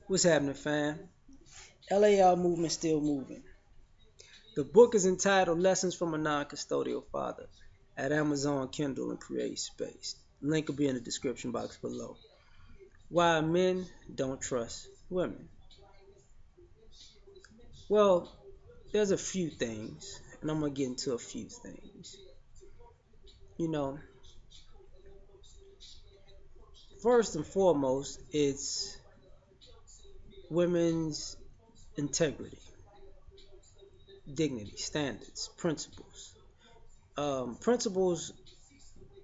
What's happening, fam? L.A.R movement still moving. The book is entitled Lessons from a Non-Custodial Father at Amazon Kindle and Create Space. Link will be in the description box below. Why men don't trust women. Well, there's a few things, and I'm going to get into a few things. You know, first and foremost, it's women's integrity, dignity, standards, principles. Principles,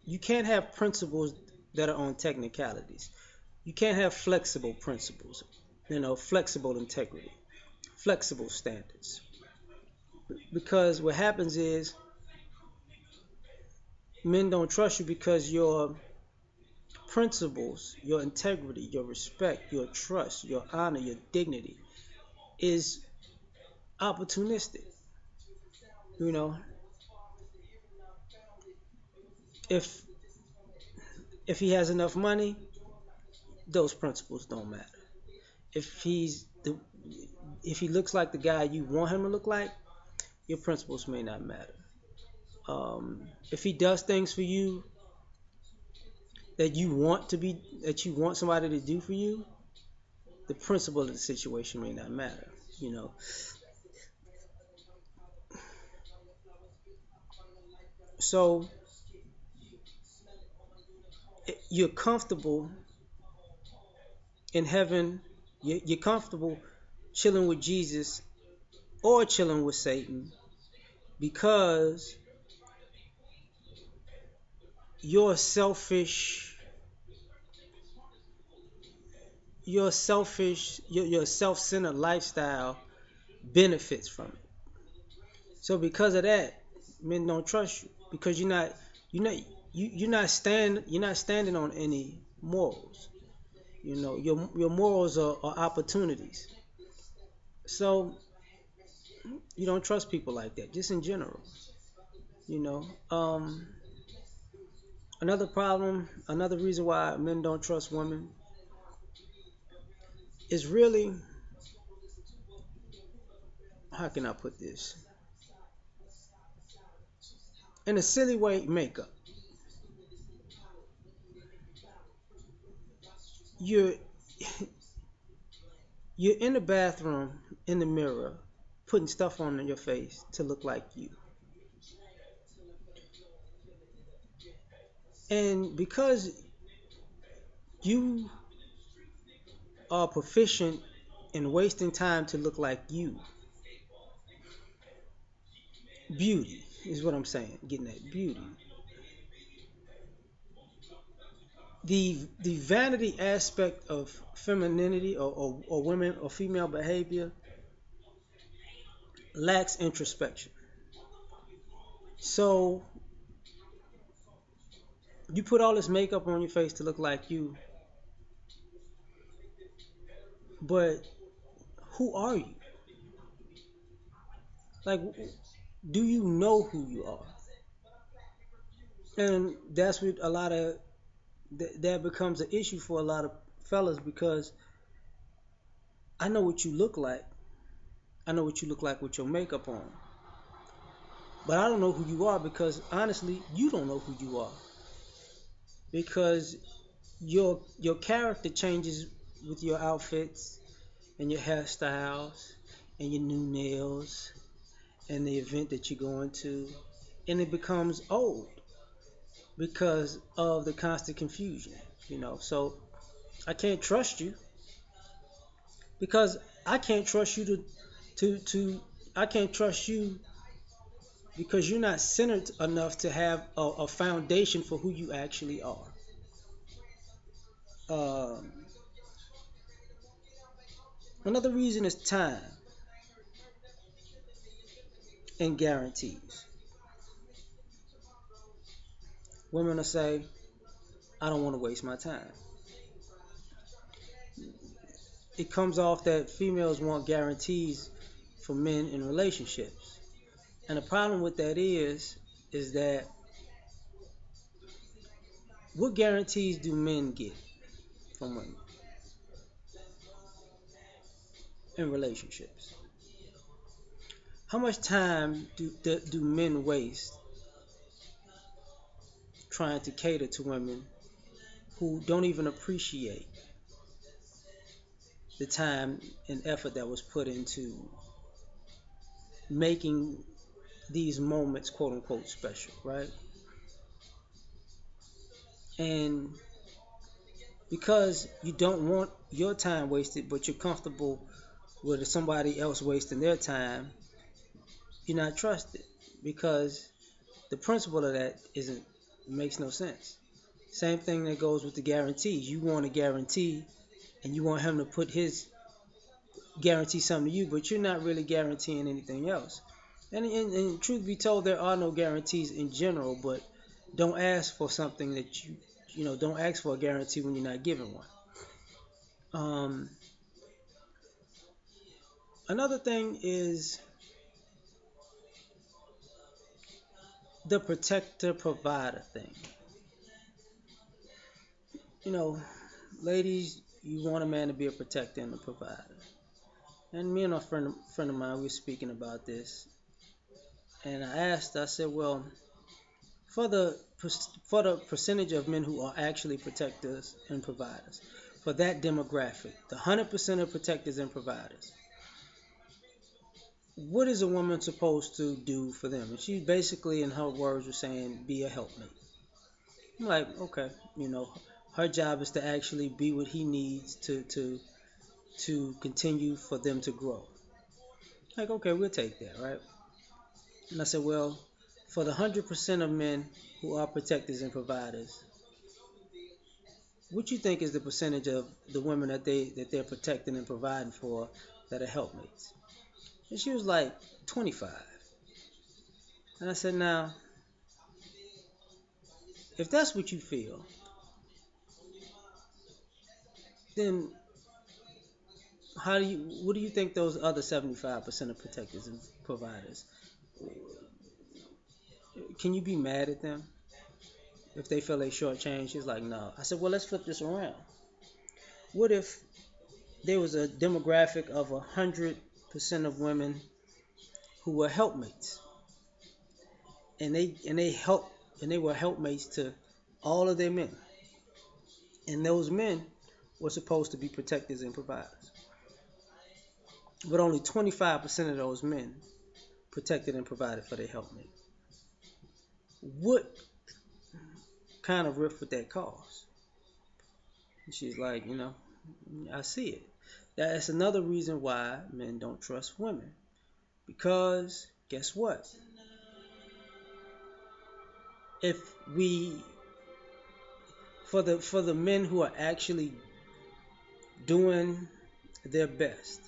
you can't have principles that are on technicalities. You can't have flexible principles, flexible integrity, flexible standards. Because what happens is men don't trust you because your principles, your integrity, your respect, your trust, your honor, your dignity is opportunistic. You know, if if he has enough money, those principles don't matter. If he's the if he looks like the guy you want him to look like, your principles may not matter. If he does things for you that you want somebody to do for you, the principle of the situation may not matter. You know, so you're comfortable in heaven. You're comfortable chilling with Jesus or chilling with Satan because your selfish, your self-centered lifestyle benefits from it. So because of that, men don't trust you because you're not you're not standing on any morals. Your morals are opportunities. So you don't trust people like that, just in general. You know. Another problem, another reason why men don't trust women is really, how can I put this? In a silly way, makeup. You're you're in the bathroom in the mirror, putting stuff on your face to look like you. And because you are proficient in wasting time to look like you, beauty is what I'm saying, getting that beauty. The vanity aspect of femininity or women or female behavior lacks introspection. So you put all this makeup on your face to look like you, but who are you? Like, do you know who you are? And that's what a lot of that becomes an issue for a lot of fellas because I know what you look like. I know what you look like with your makeup on. But I don't know who you are because honestly, you don't know who you are. Because your character changes with your outfits and your hairstyles and your new nails and the event that you're going to, and it becomes old because of the constant confusion. So I can't trust you because I can't trust you to I can't trust you because you're not centered enough to have a foundation for who you actually are. Um, Another reason is time and guarantees. Women will say, I don't want to waste my time. It comes off that females want guarantees for men in relationships. And the problem with that is that what guarantees do men get from women? in relationships. How much time do men waste trying to cater to women who don't even appreciate the time and effort that was put into making these moments quote unquote special, right? And because you don't want your time wasted, but you're comfortable with somebody else wasting their time, you're not trusted because the principle of that isn't makes no sense. Same thing that goes with the guarantees. You want a guarantee and you want him to put his guarantee something to you, but you're not really guaranteeing anything else. And truth be told, there are no guarantees in general, but don't ask for something that don't ask for a guarantee when you're not given one. Um, Another thing is the protector provider thing. You know, ladies, you want a man to be a protector and a provider. And me and a friend of mine, we were speaking about this, and I said, well, for the for the percentage of men who are actually protectors and providers, for that demographic, the 100% of protectors and providers, what is a woman supposed to do for them? And she basically, in her words, was saying, be a helpmate. I'm like, okay, her job is to actually be what he needs to continue for them to grow. Like, okay, we'll take that, right? And I said, well, for the 100% of men who are protectors and providers, what you think is the percentage of the women that they're protecting and providing for that are helpmates? And she was like 25. And I said, now, if that's what you feel, then what do you think those other 75% of protectors and providers, can you be mad at them if they feel they shortchanged? She's like, no. I said, well, let's flip this around. What if there was a demographic of 100% of women who were helpmates, and they were helpmates to all of their men, and those men were supposed to be protectors and providers, but only 25% of those men protected and provided for their helpmate. What kind of rift would that cause? And she's like, I see it. That's another reason why men don't trust women. Because guess what? If we for the men who are actually doing their best,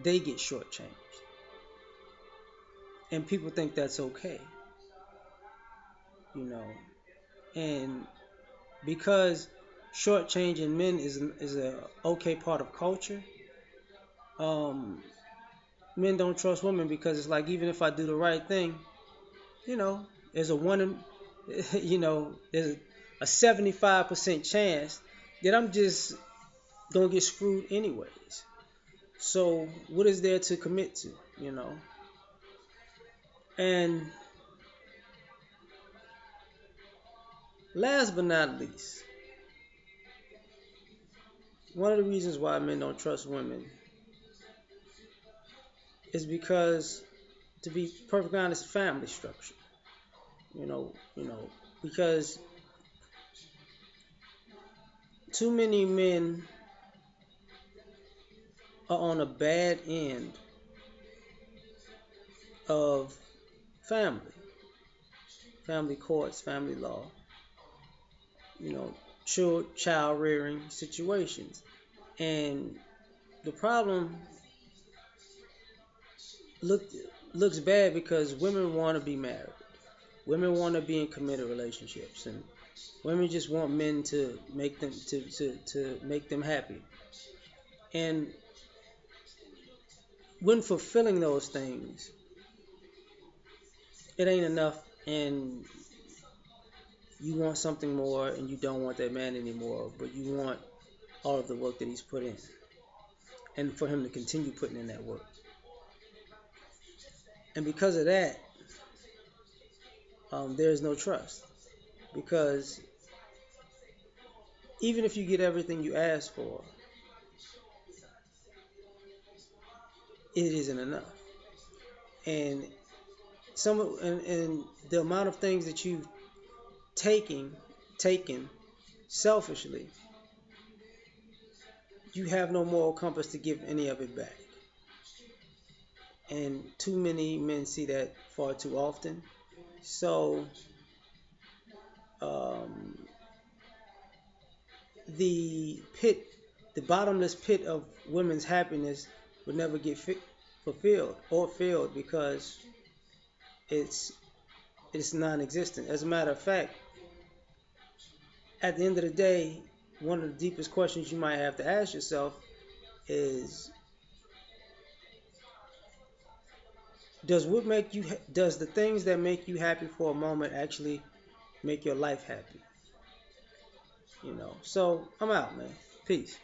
they get shortchanged. And people think that's okay, you know. And because shortchanging men is a okay part of culture, um, men don't trust women because it's like even if I do the right thing, there's a one in, there's a 75% chance that I'm just gonna get screwed anyways. So what is there to commit to, you know? And last but not least, one of the reasons why men don't trust women is because, to be perfectly honest, family structure. Because too many men are on a bad end of family, family courts, family law, child rearing situations. And the problem look, looks bad because women want to be married. Women want to be in committed relationships, and women just want men to make them happy. And when fulfilling those things, it ain't enough, and you want something more, and you don't want that man anymore, but you want all of the work that he's put in. and for him to continue putting in that work. And because of that, there is no trust. Because even if you get everything you ask for, it isn't enough. And and the amount of things that you've taken selfishly, you have no moral compass to give any of it back. And too many men see that far too often. So um, the pit, the bottomless pit of women's happiness would never get fulfilled or filled because it's it's non-existent. As a matter of fact, at the end of the day, one of the deepest questions you might have to ask yourself is, does the things that make you happy for a moment actually make your life happy? So I'm out, man. Peace.